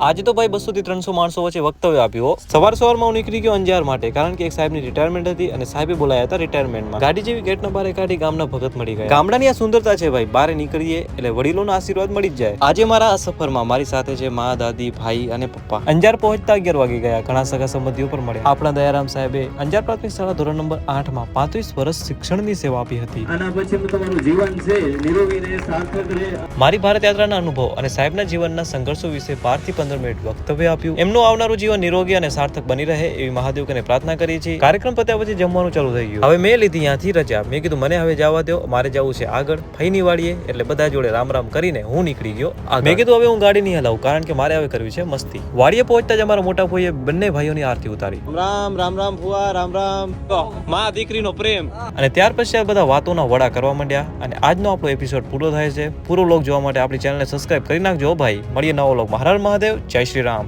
આજે તો ભાઈ 200 થી 300 માણસો વચ્ચે વક્તવ્ય આપ્યું. સવારમાં હું નીકળી ગયો અંજાર માટે, કારણ કે એક સાહેબની રિટાયરમેન્ટ હતી અને સાહેબે બોલાયા હતા રિટાયરમેન્ટમાં. ગાડી જેવી ગેટના બારે કાઢી ગામના ભગત મળી ગયા. ગામડાની આ સુંદરતા છે ભાઈ, બારે નીકળીએ એટલે વડીલોના આશીર્વાદ મળી જ જાય. આજે મારા આ સફરમાં મારી સાથે છે મા, દાદી, ભાઈ અને પપ્પા. અંજાર પહોંચતા 11 વાગી ગયા. ઘણા સગા સંબંધીઓ પર મળ્યા. આપણા દયારામ સાહેબે અંજાર પ્રાથમિક શાળા ધોરણ નંબર 8 માં 35 વર્ષ શિક્ષણની સેવા આપી હતી. આના પછીનું તમારું જીવન છે નિરોગી રહે, સાર્થક રહે. મારી ભારત યાત્રાના અનુભવ અને સાહેબના જીવનના સંઘર્ષો વિશે 12 થી 15 મિનિટ વક્તવ્ય આપ્યું. એમનું આવનારું જીવન નિરોગી અને સાર્થક બની રહે એવી મહાદેવને પ્રાર્થના કરી છે. કાર્યક્રમ પત્યા પછી જમવાનું ચાલુ થઈ ગયું. હવે મેં લીધી ત્યાંથી રજા. મેં કીધું મને હવે જવા દો, મારે જવું છે આગળ ફઈની વાડીએ. એટલે બધા જોડે રામ રામ કરીને હું નીકળી ગયો. મેં કીધું હવે હું ગાડી નહીં હલાવું, કારણ કે મારે હવે કરવી છે મસ્તી. વાડીએ પહોંચતા જ અમારા મોટા ભાઈએ બંને ભાઈઓની આરતી ઉતારી. રામ રામ રામ ફુવા, રામ રામ. માં દીકરીનો પ્રેમ. અને ત્યાર પછી બધા વાતોના વડા કરવા માંડ્યા. અને આજનો આપણો એપિસોડ પૂરો થાય છે. પૂરો વ્લોગ જોવા માટે આપણી ચેનલને સબસ્ક્રાઇબ કરી નાખજો ભાઈ. મળીએ નવો વ્લોગ. હર હર મહાદેવ, જય શ્રી રામ.